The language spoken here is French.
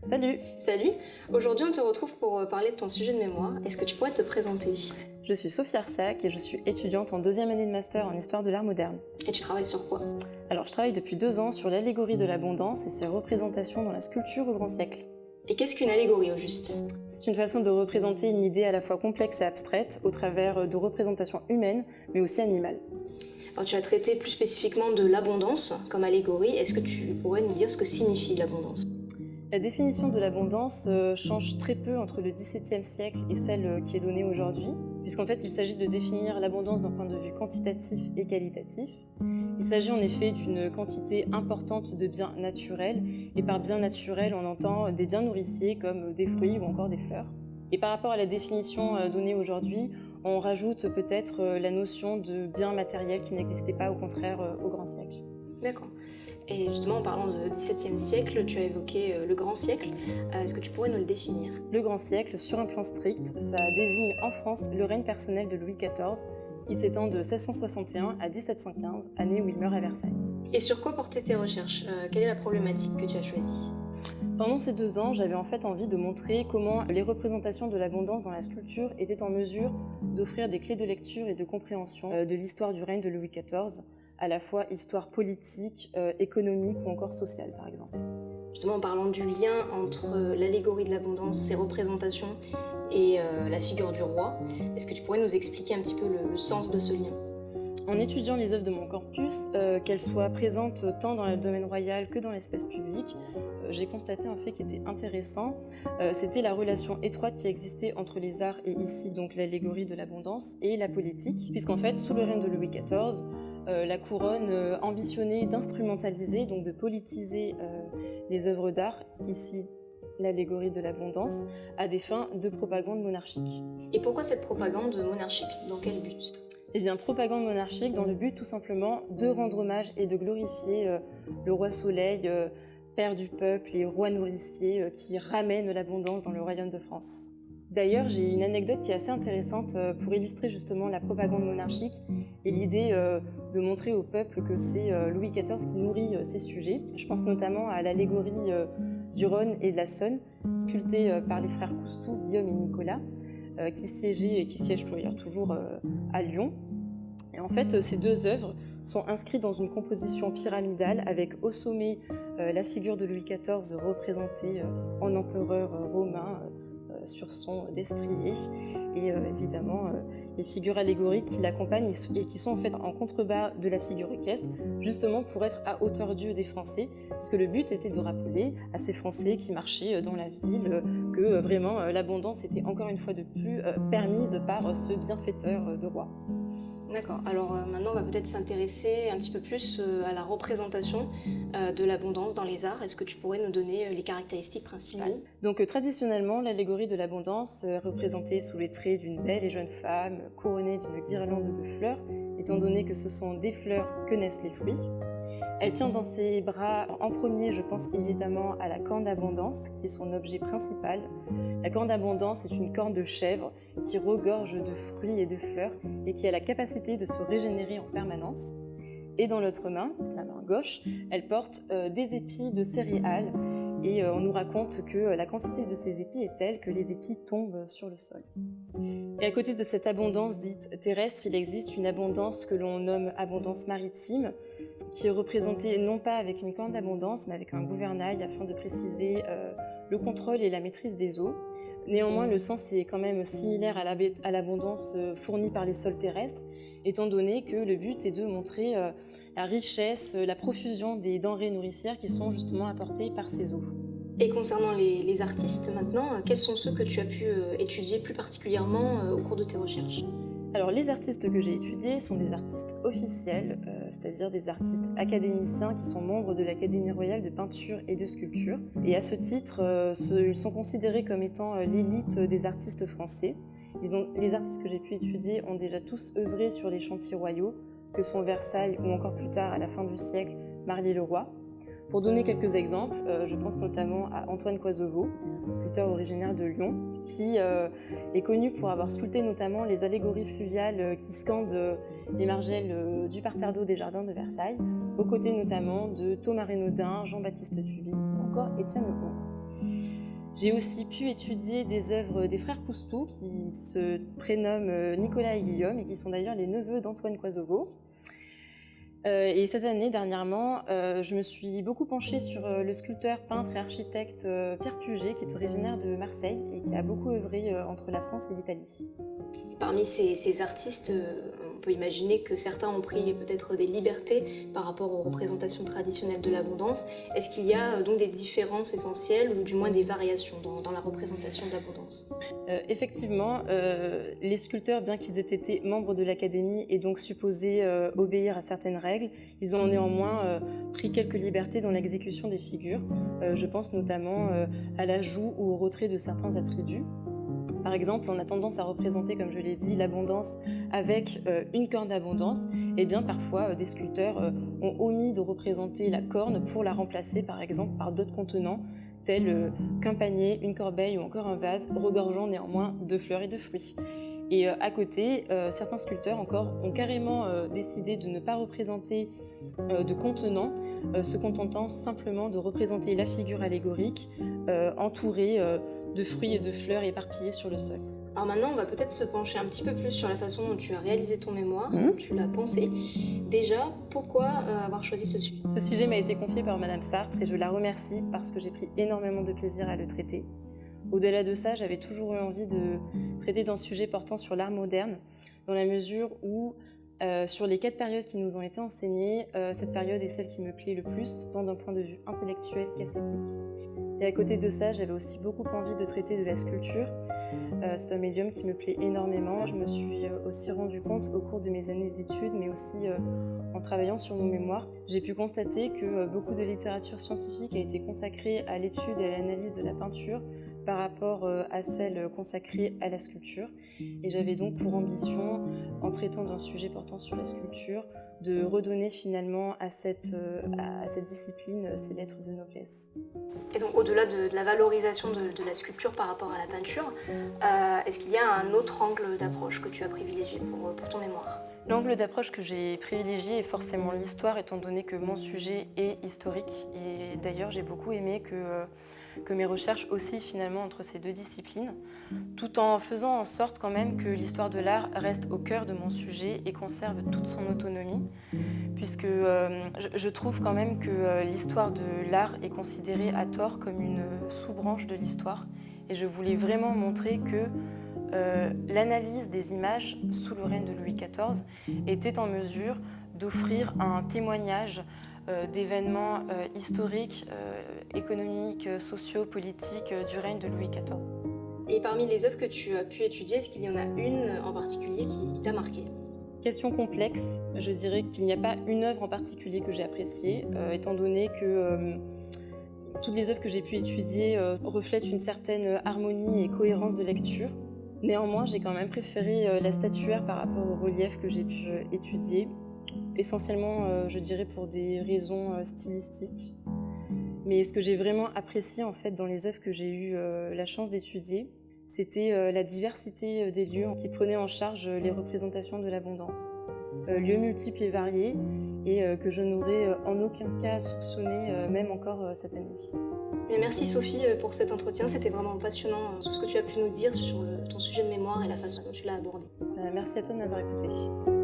Salut, Salut, aujourd'hui on te retrouve pour parler de ton sujet de mémoire. Est-ce que tu pourrais te présenter? je suis Sophie Arsac et je suis étudiante en deuxième année de master en histoire de l'art moderne. Et tu travailles sur quoi? Alors je travaille depuis 2 ans sur l'allégorie de l'abondance et ses représentations dans la sculpture au grand siècle. Et qu'est-ce qu'une allégorie au juste? C'est une façon de représenter une idée à la fois complexe et abstraite au travers de représentations humaines mais aussi animales. Alors tu as traité plus spécifiquement de l'abondance comme allégorie. Est-ce que tu pourrais nous dire ce que signifie l'abondance? La définition de l'abondance change très peu entre le XVIIe siècle et celle qui est donnée aujourd'hui, puisqu'en fait il s'agit de définir l'abondance d'un point de vue quantitatif et qualitatif. Il s'agit en effet d'une quantité importante de biens naturels, et par biens naturels on entend des biens nourriciers comme des fruits ou encore des fleurs. Et par rapport à la définition donnée aujourd'hui, on rajoute peut-être la notion de biens matériels qui n'existait pas au contraire au grand siècle. D'accord. Et justement en parlant de XVIIe siècle, tu as évoqué le grand siècle. Est-ce que tu pourrais nous le définir? Le grand siècle, sur un plan strict, ça désigne en France le règne personnel de Louis XIV. Il s'étend de 1661 à 1715, année où il meurt à Versailles. Et sur quoi portaient tes recherches? Quelle est la problématique que tu as choisie? Pendant ces 2 ans, j'avais en fait envie de montrer comment les représentations de l'abondance dans la sculpture étaient en mesure d'offrir des clés de lecture et de compréhension de l'histoire du règne de Louis XIV, à la fois histoire politique, économique ou encore sociale par exemple. Justement en parlant du lien entre l'allégorie de l'abondance, ses représentations et la figure du roi, est-ce que tu pourrais nous expliquer un petit peu le sens de ce lien? En étudiant les œuvres de mon corpus, qu'elles soient présentes tant dans le domaine royal que dans l'espace public, j'ai constaté un fait qui était intéressant. C'était la relation étroite qui existait entre les arts et ici donc l'allégorie de l'abondance et la politique, puisqu'en fait sous le règne de Louis XIV, la couronne ambitionnait d'instrumentaliser, donc de politiser les œuvres d'art, ici l'allégorie de l'abondance, à des fins de propagande monarchique. Et pourquoi cette propagande monarchique? Dans quel but? Eh bien, propagande monarchique dans le but tout simplement de rendre hommage et de glorifier le roi Soleil, père du peuple et roi nourricier qui ramène l'abondance dans le royaume de France. D'ailleurs, j'ai une anecdote qui est assez intéressante pour illustrer justement la propagande monarchique et l'idée de montrer au peuple que c'est Louis XIV qui nourrit ses sujets. Je pense notamment à l'allégorie du Rhône et de la Saône, sculptée par les frères Coustou, Guillaume et Nicolas, qui siégeaient et qui siègent d'ailleurs toujours à Lyon. Et en fait, ces 2 œuvres sont inscrites dans une composition pyramidale avec au sommet la figure de Louis XIV représentée en empereur romain sur son destrier et évidemment les figures allégoriques qui l'accompagnent et qui sont en fait en contrebas de la figure équestre, justement pour être à hauteur d'yeux des Français, puisque le but était de rappeler à ces Français qui marchaient dans la ville que vraiment l'abondance était encore une fois de plus permise par ce bienfaiteur de roi. D'accord, alors maintenant on va peut-être s'intéresser un petit peu plus à la représentation de l'abondance dans les arts. Est-ce que tu pourrais nous donner les caractéristiques principales? Donc traditionnellement, l'allégorie de l'abondance est représentée sous les traits d'une belle et jeune femme couronnée d'une guirlande de fleurs, étant donné que ce sont des fleurs que naissent les fruits. Elle tient dans ses bras, en premier, je pense évidemment à la corne d'abondance, qui est son objet principal. La corne d'abondance est une corne de chèvre qui regorge de fruits et de fleurs et qui a la capacité de se régénérer en permanence. Et dans l'autre main, la main gauche, elle porte des épis de céréales et on nous raconte que la quantité de ces épis est telle que les épis tombent sur le sol. Et à côté de cette abondance dite terrestre, il existe une abondance que l'on nomme abondance maritime, qui est représentée non pas avec une corne d'abondance, mais avec un gouvernail afin de préciser le contrôle et la maîtrise des eaux. Néanmoins, le sens est quand même similaire à l'abondance fournie par les sols terrestres, étant donné que le but est de montrer la richesse, la profusion des denrées nourricières qui sont justement apportées par ces eaux. Et concernant les artistes maintenant, quels sont ceux que tu as pu étudier plus particulièrement au cours de tes recherches? Alors les artistes que j'ai étudiés sont des artistes officiels, c'est-à-dire des artistes académiciens qui sont membres de l'Académie royale de peinture et de sculpture. Et à ce titre, ils sont considérés comme étant l'élite des artistes français. Les artistes que j'ai pu étudier ont déjà tous œuvré sur les chantiers royaux, que sont Versailles ou encore plus tard, à la fin du siècle, Marly-le-Roi. Pour donner quelques exemples, je pense notamment à Antoine Coiseveau, sculpteur originaire de Lyon, qui est connu pour avoir sculpté notamment les allégories fluviales qui scandent les margelles du parterre d'eau des jardins de Versailles, aux côtés notamment de Thomas Renaudin, Jean-Baptiste Tuby ou encore Étienne Lecombre. J'ai aussi pu étudier des œuvres des frères Coustou, qui se prénomment Nicolas et Guillaume, et qui sont d'ailleurs les neveux d'Antoine Coiseauveau. Et cette année, dernièrement, je me suis beaucoup penchée sur le sculpteur, peintre et architecte Pierre Puget, qui est originaire de Marseille et qui a beaucoup œuvré entre la France et l'Italie. Parmi ces artistes, on peut imaginer que certains ont pris peut-être des libertés par rapport aux représentations traditionnelles de l'abondance. Est-ce qu'il y a donc des différences essentielles ou du moins des variations dans la représentation de l'abondance ? Effectivement, les sculpteurs, bien qu'ils aient été membres de l'Académie et donc supposés obéir à certaines règles, ils ont néanmoins pris quelques libertés dans l'exécution des figures. Je pense notamment à l'ajout ou au retrait de certains attributs. Par exemple, on a tendance à représenter, comme je l'ai dit, l'abondance avec une corne d'abondance. Et bien parfois, des sculpteurs ont omis de représenter la corne pour la remplacer, par exemple, par d'autres contenants, tels qu'un panier, une corbeille ou encore un vase, regorgeant néanmoins de fleurs et de fruits. Et à côté, certains sculpteurs encore ont carrément décidé de ne pas représenter de contenants, se contentant simplement de représenter la figure allégorique entourée de fruits et de fleurs éparpillés sur le sol. Alors maintenant, on va peut-être se pencher un petit peu plus sur la façon dont tu as réalisé ton mémoire, dont tu l'as pensé. Déjà, pourquoi avoir choisi ce sujet ? Ce sujet m'a été confié par Madame Sartre et je la remercie parce que j'ai pris énormément de plaisir à le traiter. Au-delà de ça, j'avais toujours eu envie de traiter d'un sujet portant sur l'art moderne, dans la mesure où, sur les 4 périodes qui nous ont été enseignées, cette période est celle qui me plaît le plus, tant d'un point de vue intellectuel qu'esthétique. Et à côté de ça, j'avais aussi beaucoup envie de traiter de la sculpture. C'est un médium qui me plaît énormément. Je me suis aussi rendu compte au cours de mes années d'études, mais aussi en travaillant sur mon mémoire, j'ai pu constater que beaucoup de littérature scientifique a été consacrée à l'étude et à l'analyse de la peinture par rapport à celle consacrée à la sculpture. Et j'avais donc pour ambition, en traitant d'un sujet portant sur la sculpture, de redonner finalement à cette discipline ses lettres de noblesse. Et donc au-delà de la valorisation de la sculpture par rapport à la peinture, est-ce qu'il y a un autre angle d'approche que tu as privilégié pour ton mémoire ? L'angle d'approche que j'ai privilégié est forcément l'histoire, étant donné que mon sujet est historique. Et d'ailleurs, j'ai beaucoup aimé que mes recherches oscillent finalement entre ces deux disciplines, tout en faisant en sorte quand même que l'histoire de l'art reste au cœur de mon sujet et conserve toute son autonomie, puisque je trouve quand même que l'histoire de l'art est considérée à tort comme une sous-branche de l'histoire. Et je voulais vraiment montrer que l'analyse des images sous le règne de Louis XIV était en mesure d'offrir un témoignage d'événements historiques, économiques, sociaux, politiques du règne de Louis XIV. Et parmi les œuvres que tu as pu étudier, est-ce qu'il y en a une en particulier qui t'a marqué ? Question complexe, je dirais qu'il n'y a pas une œuvre en particulier que j'ai appréciée, étant donné que toutes les œuvres que j'ai pu étudier reflètent une certaine harmonie et cohérence de lecture. Néanmoins, j'ai quand même préféré la statuaire par rapport au relief que j'ai pu étudier, essentiellement, je dirais, pour des raisons stylistiques. Mais ce que j'ai vraiment apprécié en fait dans les œuvres que j'ai eu la chance d'étudier, c'était la diversité des lieux qui prenaient en charge les représentations de l'abondance. Lieux multiples et variés, et que je n'aurais en aucun cas soupçonné, même encore cette année. Merci Sophie pour cet entretien, c'était vraiment passionnant tout ce que tu as pu nous dire sur ton sujet de mémoire et la façon dont tu l'as abordé. Merci à toi de m'avoir écoutée.